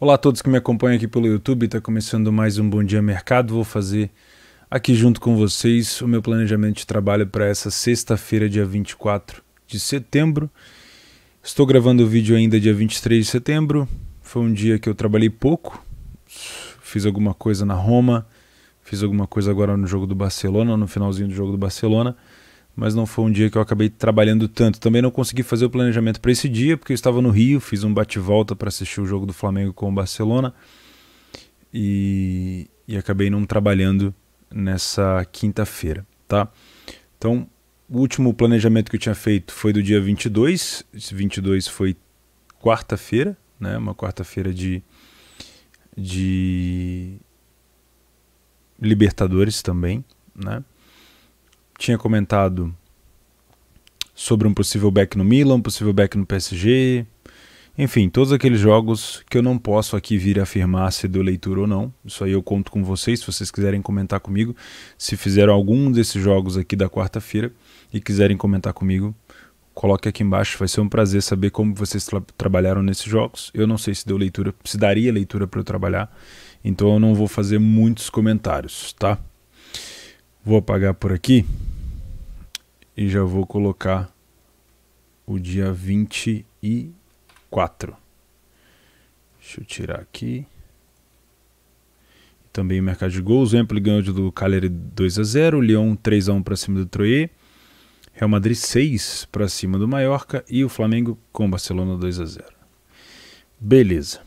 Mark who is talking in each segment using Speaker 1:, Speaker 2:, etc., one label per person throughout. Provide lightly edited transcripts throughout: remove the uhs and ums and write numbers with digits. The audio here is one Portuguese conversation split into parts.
Speaker 1: Olá a todos que me acompanham aqui pelo YouTube, está começando mais um Bom Dia Mercado. Vou fazer aqui junto com vocês o meu planejamento de trabalho para essa sexta-feira, dia 24 de setembro. Estou gravando o vídeo ainda dia 23 de setembro, foi um dia que eu trabalhei pouco, fiz alguma coisa na Roma, fiz alguma coisa agora no jogo do Barcelona, no finalzinho do jogo do Barcelona, mas não foi um dia que eu acabei trabalhando tanto. Também não consegui fazer o planejamento para esse dia, porque eu estava no Rio, fiz um bate-volta para assistir o jogo do Flamengo com o Barcelona e acabei não trabalhando nessa quinta-feira, tá? Então, o último planejamento que eu tinha feito foi do dia 22, esse 22 foi quarta-feira, né? Uma quarta-feira de Libertadores também, né? Tinha comentado sobre um possível back no Milan, um possível back no PSG, enfim, todos aqueles jogos que eu não posso aqui vir afirmar se deu leitura ou não. Isso aí eu conto com vocês, se vocês quiserem comentar comigo, se fizeram algum desses jogos aqui da quarta-feira e quiserem comentar comigo, coloque aqui embaixo, vai ser um prazer saber como vocês trabalharam nesses jogos. Eu não sei se deu leitura, se daria leitura para eu trabalhar, então eu não vou fazer muitos comentários, tá? Vou apagar por aqui e já vou colocar o dia 24. Deixa eu tirar aqui. Também o mercado de gols. O Empoli ganhou do Cagliari 2-0. Lyon 3-1 para cima do Troyes. Real Madrid 6 para cima do Mallorca. E o Flamengo com o Barcelona 2-0. Beleza.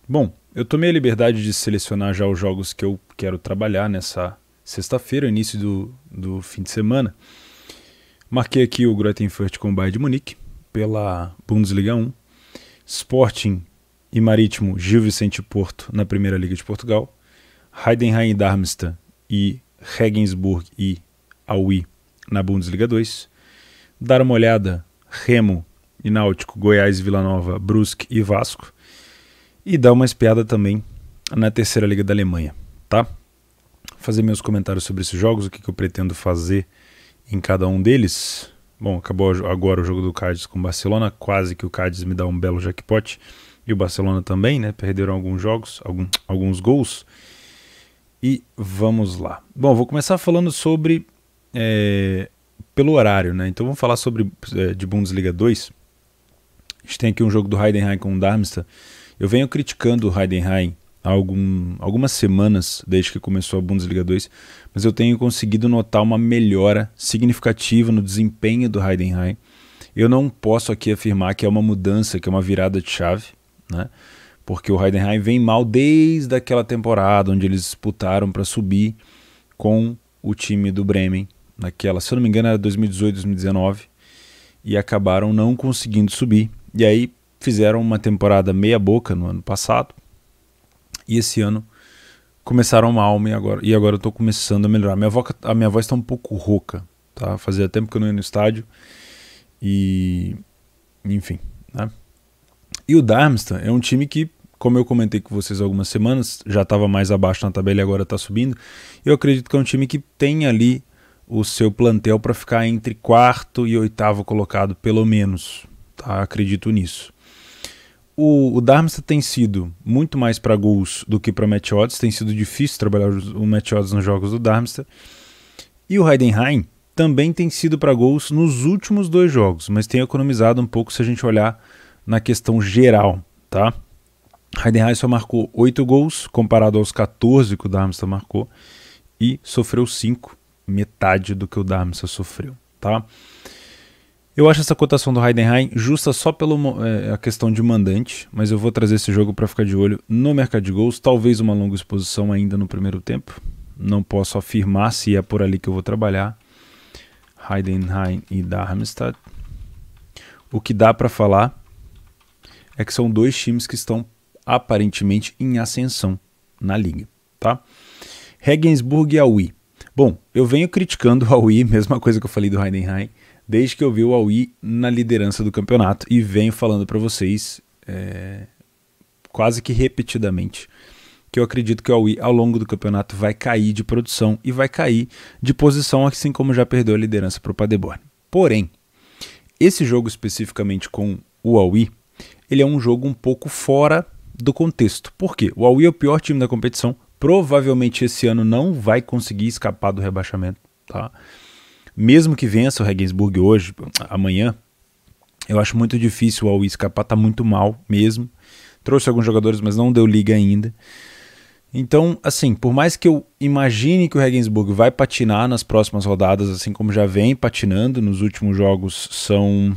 Speaker 1: Bom, eu tomei a liberdade de selecionar já os jogos que eu quero trabalhar nessa sexta-feira, início do fim de semana. Marquei aqui o Greuther Fürth com o Bayern de Munique, pela Bundesliga 1. Sporting e Marítimo, Gil Vicente e Porto na Primeira Liga de Portugal. Heidenheim e Darmstadt e Regensburg e Aui na Bundesliga 2. Dar uma olhada, Remo e Náutico, Goiás e Vila Nova, Brusque e Vasco. E dar uma espiada também na Terceira Liga da Alemanha, tá? Fazer meus comentários sobre esses jogos, o que eu pretendo fazer em cada um deles. Bom, acabou agora o jogo do Cádiz com o Barcelona, quase que o Cádiz me dá um belo jackpot, e o Barcelona também, né? Perderam alguns jogos, alguns gols. E vamos lá. Bom, vou começar falando sobre pelo horário, né? Então vamos falar sobre de Bundesliga 2. A gente tem aqui um jogo do Heidenheim com o Darmstadt. Eu venho criticando o Heidenheim há algumas semanas desde que começou a Bundesliga 2, mas eu tenho conseguido notar uma melhora significativa no desempenho do Heidenheim. Eu não posso aqui afirmar que é uma mudança, que é uma virada de chave, né? Porque o Heidenheim vem mal desde aquela temporada onde eles disputaram para subir com o time do Bremen, naquela, se eu não me engano era 2018, 2019, e acabaram não conseguindo subir. E aí fizeram uma temporada meia boca no ano passado, e esse ano começaram mal e agora eu estou começando a melhorar. A minha voz está um pouco rouca, tá? Fazia tempo que eu não ia no estádio e enfim, né? E o Darmstadt é um time que, como eu comentei com vocês há algumas semanas, já estava mais abaixo na tabela e agora está subindo. Eu acredito que é um time que tem ali o seu plantel para ficar entre quarto e oitavo colocado, pelo menos, tá? Acredito nisso. O Darmstadt tem sido muito mais para gols do que para match odds. Tem sido difícil trabalhar o match odds nos jogos do Darmstadt. E o Heidenheim também tem sido para gols nos últimos 2 jogos, mas tem economizado um pouco se a gente olhar na questão geral, tá? Heidenheim só marcou 8 gols, comparado aos 14 que o Darmstadt marcou, e sofreu 5, metade do que o Darmstadt sofreu, tá? Eu acho essa cotação do Heidenheim justa só pela a questão de mandante, mas eu vou trazer esse jogo para ficar de olho no mercado de gols, talvez uma longa exposição ainda no primeiro tempo. Não posso afirmar se é por ali que eu vou trabalhar. Heidenheim e Darmstadt. O que dá para falar é que são 2 times que estão aparentemente em ascensão na liga, tá? Regensburg e Aui. Bom, eu venho criticando o Aui, mesma coisa que eu falei do Heidenheim, desde que eu vi o Aui na liderança do campeonato e venho falando para vocês quase que repetidamente que eu acredito que o Aui ao longo do campeonato vai cair de produção e vai cair de posição, assim como já perdeu a liderança para o Paderborn. Porém, esse jogo especificamente com o Aui, ele é um jogo um pouco fora do contexto. Por quê? O Aue é o pior time da competição, provavelmente esse ano não vai conseguir escapar do rebaixamento, tá? Mesmo que vença o Regensburg hoje, amanhã, eu acho muito difícil o Aue escapar, tá muito mal mesmo. Trouxe alguns jogadores, mas não deu liga ainda. Então, assim, por mais que eu imagine que o Regensburg vai patinar nas próximas rodadas, assim como já vem patinando, nos últimos jogos são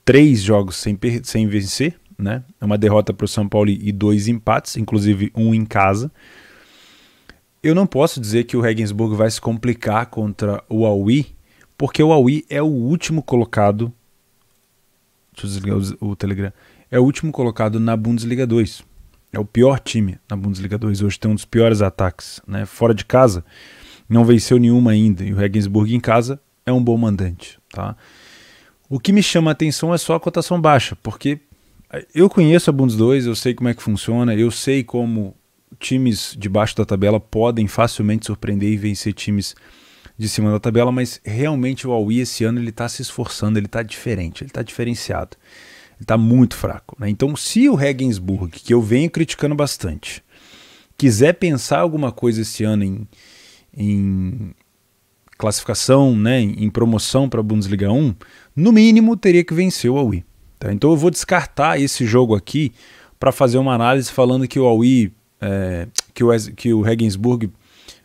Speaker 1: 3 jogos sem vencer, né? É uma derrota para o São Paulo e 2 empates, inclusive um em casa. Eu não posso dizer que o Regensburg vai se complicar contra o Aue, porque o Aue é o último colocado. Deixa eu desligar o Telegram. É o último colocado na Bundesliga 2. É o pior time na Bundesliga 2. Hoje tem um dos piores ataques, né? Fora de casa, não venceu nenhuma ainda. E o Regensburg em casa é um bom mandante, tá? O que me chama a atenção é só a cotação baixa, porque eu conheço a Bundes 2, eu sei como é que funciona, eu sei como times de baixo da tabela podem facilmente surpreender e vencer times de cima da tabela, mas realmente o Aue esse ano ele está se esforçando, ele está diferente, ele está diferenciado. Ele está muito fraco, né? Então, se o Regensburg, que eu venho criticando bastante, quiser pensar alguma coisa esse ano em classificação, né, em promoção para a Bundesliga 1, no mínimo teria que vencer o Aue. Tá? Então eu vou descartar esse jogo aqui para fazer uma análise falando que o Aue, que o Regensburg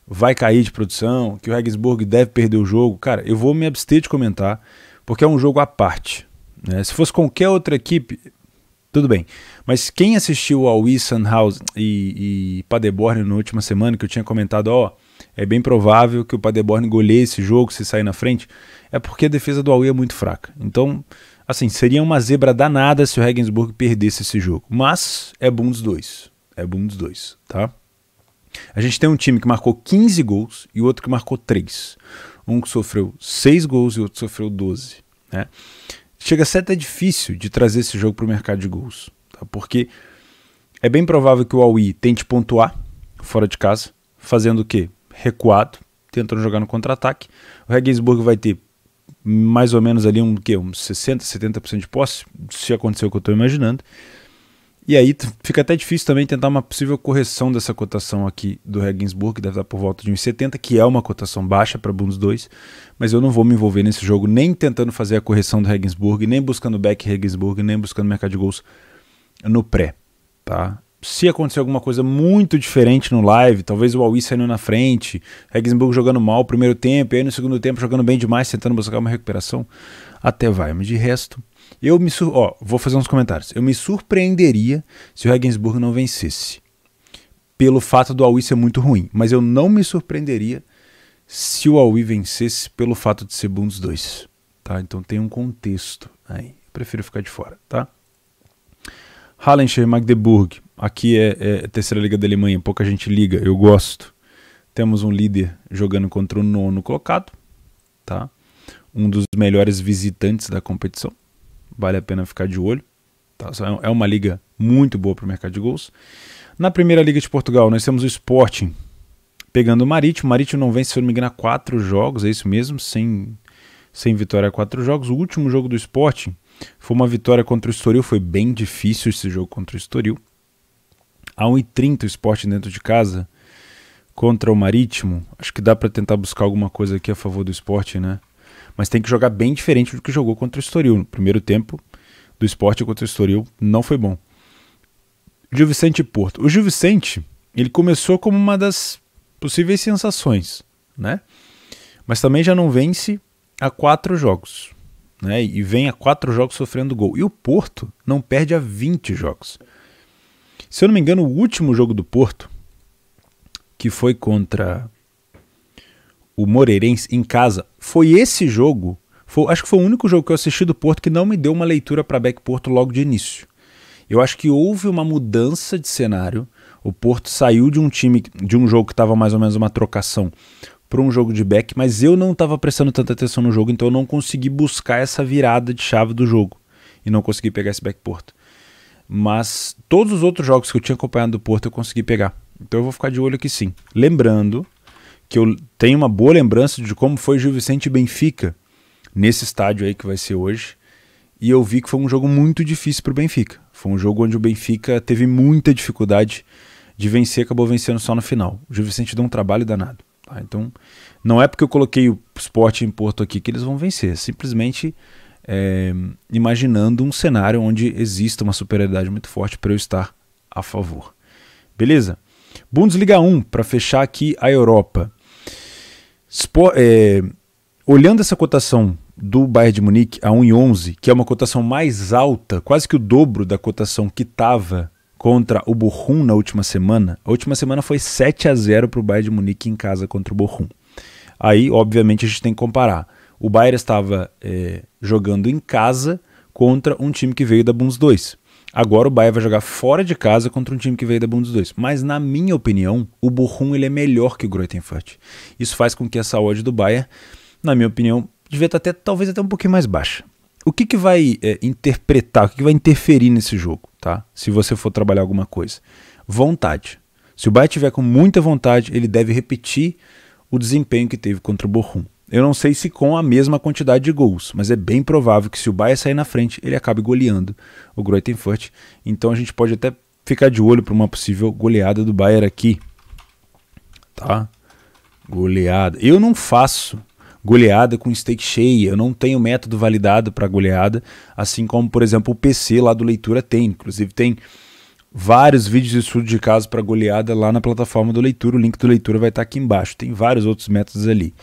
Speaker 1: vai cair de produção, que o Regensburg deve perder o jogo. Cara, eu vou me abster de comentar, porque é um jogo à parte. Né? Se fosse qualquer outra equipe, tudo bem. Mas quem assistiu ao Aue, Sandhausen e Paderborn na última semana, que eu tinha comentado, é bem provável que o Paderborn goleie esse jogo se sair na frente, é porque a defesa do Aue é muito fraca. Então, assim, seria uma zebra danada se o Regensburg perdesse esse jogo. Mas é Bundes 2. É Bundes 2, tá? A gente tem um time que marcou 15 gols e o outro que marcou 3. Um que sofreu 6 gols e o outro sofreu 12, né? Chega a ser até difícil de trazer esse jogo para o mercado de gols, tá? Porque é bem provável que o Aue tente pontuar fora de casa, fazendo o quê? Recuado, tentando jogar no contra-ataque. O Regensburg vai ter mais ou menos ali uns 60%, 70% de posse, se acontecer o que eu estou imaginando. E aí fica até difícil também tentar uma possível correção dessa cotação aqui do Regensburg, que deve estar por volta de 1,70, que é uma cotação baixa para Bundes 2, mas eu não vou me envolver nesse jogo nem tentando fazer a correção do Regensburg, nem buscando back Regensburg, nem buscando mercado de gols no pré, tá? Se acontecer alguma coisa muito diferente no live, talvez o Aue saindo na frente, Regensburg jogando mal o primeiro tempo, e aí no segundo tempo jogando bem demais, tentando buscar uma recuperação, até vai, mas de resto... vou fazer uns comentários. Eu me surpreenderia se o Regensburg não vencesse, pelo fato do Aue ser muito ruim, mas eu não me surpreenderia se o Aue vencesse pelo fato de ser Bundes 2, tá? Então tem um contexto aí. Eu prefiro ficar de fora, tá? Hallenstein, Magdeburg, aqui é a terceira liga da Alemanha, pouca gente liga, eu gosto. Temos um líder jogando contra o 9º colocado, tá? Um dos melhores visitantes da competição. Vale a pena ficar de olho. Tá? É uma liga muito boa para o mercado de gols. Na primeira liga de Portugal, nós temos o Sporting pegando o Marítimo. O Marítimo não vence, se eu não me engano, há 4 jogos, é isso mesmo, sem vitória a 4 jogos. O último jogo do Sporting foi uma vitória contra o Estoril. Foi bem difícil esse jogo contra o Estoril. A 1,30 o Sporting dentro de casa contra o Marítimo. Acho que dá para tentar buscar alguma coisa aqui a favor do Sporting, né? Mas tem que jogar bem diferente do que jogou contra o Estoril. No primeiro tempo do Sporting contra o Estoril não foi bom. Gil Vicente e Porto. O Gil Vicente, ele começou como uma das possíveis sensações, né? Mas também já não vence há 4 jogos, né? E vem há 4 jogos sofrendo gol. E o Porto não perde há 20 jogos. Se eu não me engano, o último jogo do Porto, que foi contra o Moreirense em casa, foi esse jogo, acho que foi o único jogo que eu assisti do Porto que não me deu uma leitura para back Porto logo de início. Eu acho que houve uma mudança de cenário, o Porto saiu de um jogo que estava mais ou menos uma trocação para um jogo de back, mas eu não estava prestando tanta atenção no jogo, então eu não consegui buscar essa virada de chave do jogo e não consegui pegar esse back Porto. Mas todos os outros jogos que eu tinha acompanhado do Porto eu consegui pegar, então eu vou ficar de olho aqui sim. Lembrando que eu tenho uma boa lembrança de como foi Gil Vicente e Benfica nesse estádio aí que vai ser hoje, e eu vi que foi um jogo muito difícil para o Benfica. Foi um jogo onde o Benfica teve muita dificuldade de vencer, acabou vencendo só no final. O Gil Vicente deu um trabalho danado. Tá? Então, não é porque eu coloquei o Sport em Porto aqui que eles vão vencer. Simplesmente imaginando um cenário onde exista uma superioridade muito forte para eu estar a favor. Beleza? Bundesliga 1, para fechar aqui a Europa. Olhando essa cotação do Bayern de Munique a 1,11, que é uma cotação mais alta, quase que o dobro da cotação que estava contra o Bochum na última semana. A última semana foi 7-0 para o Bayern de Munique em casa contra o Bochum. Aí, obviamente, a gente tem que comparar. O Bayern estava jogando em casa contra um time que veio da Bundes 2. Agora o Bayern vai jogar fora de casa contra um time que veio da Bundes 2. Mas, na minha opinião, o Bochum ele é melhor que o Greuther Fürth. Isso faz com que essa odd do Bayern, na minha opinião, devia estar talvez até um pouquinho mais baixa. O que vai interpretar, o que vai interferir nesse jogo, tá? Se você for trabalhar alguma coisa? Vontade. Se o Bayern tiver com muita vontade, ele deve repetir o desempenho que teve contra o Bochum. Eu não sei se com a mesma quantidade de gols, mas é bem provável que se o Bayern sair na frente, ele acabe goleando o Greuther Fürth. Então a gente pode até ficar de olho para uma possível goleada do Bayern aqui. Tá? Goleada. Eu não faço goleada com stake cheia, eu não tenho método validado para goleada, assim como, por exemplo, o PC lá do Leitura tem. Inclusive tem vários vídeos de estudo de caso para goleada lá na plataforma do Leitura, o link do Leitura vai estar aqui embaixo, tem vários outros métodos ali.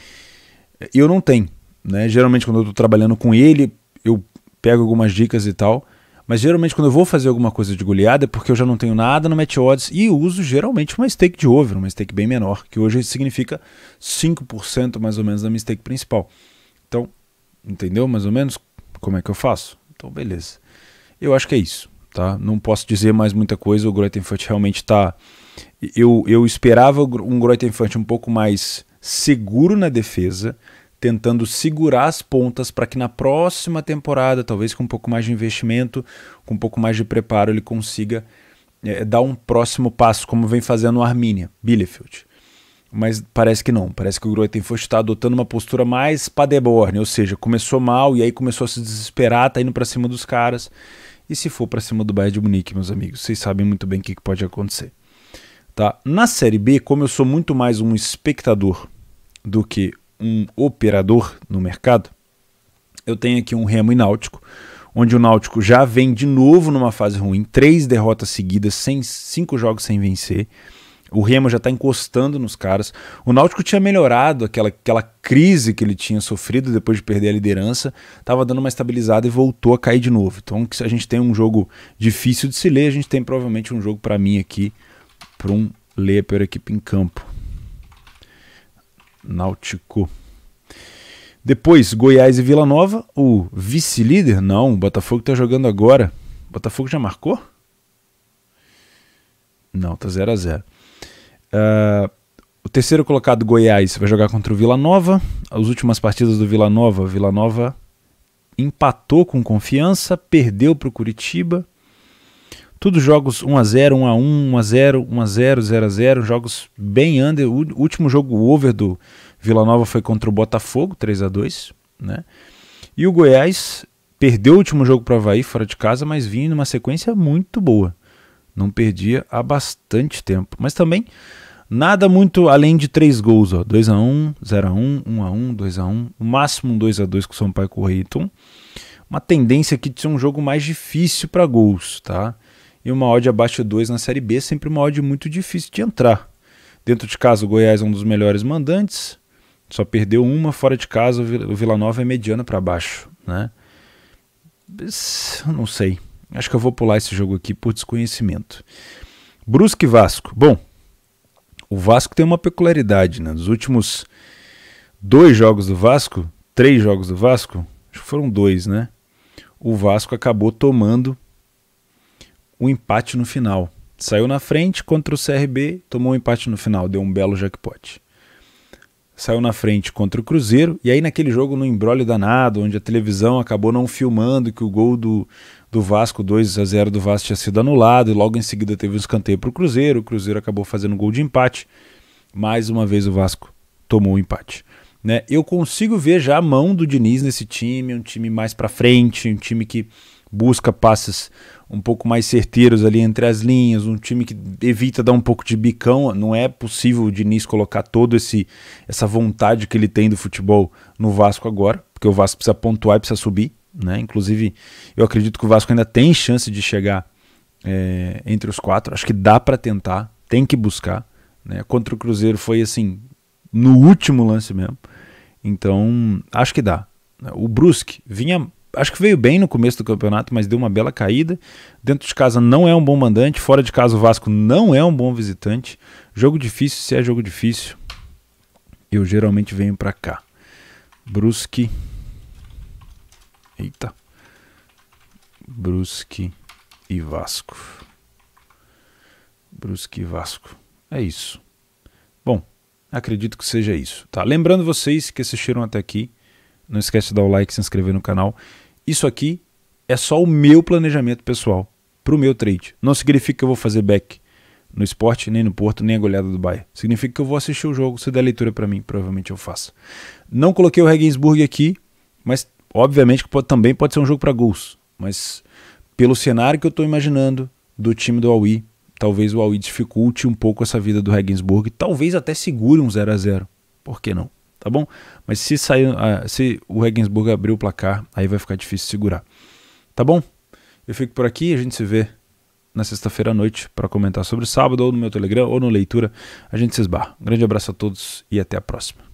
Speaker 1: Eu não tenho, né? Geralmente quando eu estou trabalhando com ele, eu pego algumas dicas e tal, mas geralmente quando eu vou fazer alguma coisa de goleada é porque eu já não tenho nada no Match Odds e uso geralmente uma stake de over, uma stake bem menor, que hoje significa 5% mais ou menos da minha stake principal. Então, entendeu mais ou menos como é que eu faço? Então, beleza. Eu acho que é isso, tá? Não posso dizer mais muita coisa, o Greuther Fürth realmente está... Eu esperava um Greuther Fürth um pouco mais seguro na defesa, tentando segurar as pontas para que na próxima temporada, talvez com um pouco mais de investimento, com um pouco mais de preparo, ele consiga dar um próximo passo, como vem fazendo o Arminia Bielefeld. Mas parece que não, parece que o Greuther Fürth está adotando uma postura mais Paderborn, ou seja, começou mal e aí começou a se desesperar, tá indo para cima dos caras, e se for para cima do Bayern de Munique, meus amigos, vocês sabem muito bem o que pode acontecer. Tá? Na Série B, como eu sou muito mais um espectador do que um operador no mercado, eu tenho aqui um Remo e Náutico, onde o Náutico já vem de novo numa fase ruim, 3 derrotas seguidas, 5 jogos sem vencer. O Remo já está encostando nos caras. O Náutico tinha melhorado aquela crise que ele tinha sofrido depois de perder a liderança, estava dando uma estabilizada e voltou a cair de novo. Então, se a gente tem um jogo difícil de se ler, a gente tem provavelmente um jogo para mim aqui, para um ler pela equipe em campo. Náutico. Depois, Goiás e Vila Nova, o vice-líder? Não, o Botafogo está jogando agora. O Botafogo já marcou? Não, tá 0-0. O terceiro colocado, Goiás, vai jogar contra o Vila Nova. As últimas partidas do Vila Nova empatou com Confiança, perdeu para o Curitiba. Tudo jogos 1-0, 1-1, 1-0, 1-0, 0-0, jogos bem under. O último jogo, o over do Vila Nova foi contra o Botafogo, 3-2, né? E o Goiás perdeu o último jogo para o Avaí, fora de casa, mas vinha numa sequência muito boa. Não perdia há bastante tempo. Mas também nada muito além de 3 gols, ó. 2-1, 0-1, 1-1, 2-1, o máximo um 2-2 com o Sampaio Corrêa. Então, uma tendência aqui de ser um jogo mais difícil para gols, tá? E uma odd abaixo de 2 na Série B é sempre uma odd muito difícil de entrar. Dentro de casa, o Goiás é um dos melhores mandantes, só perdeu uma. Fora de casa, o Vila Nova é mediana para baixo, né? Não sei. Acho que eu vou pular esse jogo aqui por desconhecimento. Brusque e Vasco. Bom, o Vasco tem uma peculiaridade, né? Nos últimos 2 jogos do Vasco, 3 jogos do Vasco, acho que foram 2, né? O Vasco acabou tomando o empate no final. Saiu na frente contra o CRB, tomou um empate no final, deu um belo jackpot. Saiu na frente contra o Cruzeiro, e aí naquele jogo no imbróglio danado, onde a televisão acabou não filmando que o gol do Vasco, 2-0 do Vasco, tinha sido anulado, e logo em seguida teve um escanteio para o Cruzeiro acabou fazendo gol de empate. Mais uma vez o Vasco tomou o empate, né? Eu consigo ver já a mão do Diniz nesse time, um time mais para frente, um time que busca passes um pouco mais certeiros ali entre as linhas, um time que evita dar um pouco de bicão. Não é possível o Diniz colocar toda essa vontade que ele tem do futebol no Vasco agora, porque o Vasco precisa pontuar e precisa subir, né? Inclusive, eu acredito que o Vasco ainda tem chance de chegar entre os 4. Acho que dá para tentar, tem que buscar, né? Contra o Cruzeiro foi assim, no último lance mesmo. Então, acho que dá. O Brusque acho que veio bem no começo do campeonato, mas deu uma bela caída. Dentro de casa não é um bom mandante, fora de casa o Vasco não é um bom visitante. Jogo difícil, se é jogo difícil, eu geralmente venho pra cá. Brusque. Eita. Brusque e Vasco. Brusque e Vasco. É isso. Bom, acredito que seja isso. Tá? Lembrando vocês que assistiram até aqui, não esquece de dar o like e se inscrever no canal. Isso aqui é só o meu planejamento pessoal para o meu trade. Não significa que eu vou fazer back no Sport, nem no Porto, nem a goleada do Bahia. Significa que eu vou assistir o jogo. Se der leitura para mim, provavelmente eu faço. Não coloquei o Regensburg aqui, mas obviamente que também pode ser um jogo para gols. Mas pelo cenário que eu estou imaginando do time do Aui, talvez o Aui dificulte um pouco essa vida do Regensburg. Talvez até segure um 0 a 0. Por que não? Tá bom? Mas se o Regensburg abrir o placar, aí vai ficar difícil segurar. Tá bom? Eu fico por aqui, a gente se vê na sexta-feira à noite para comentar sobre o sábado, ou no meu Telegram, ou no Leitura. A gente se esbarra. Um grande abraço a todos e até a próxima.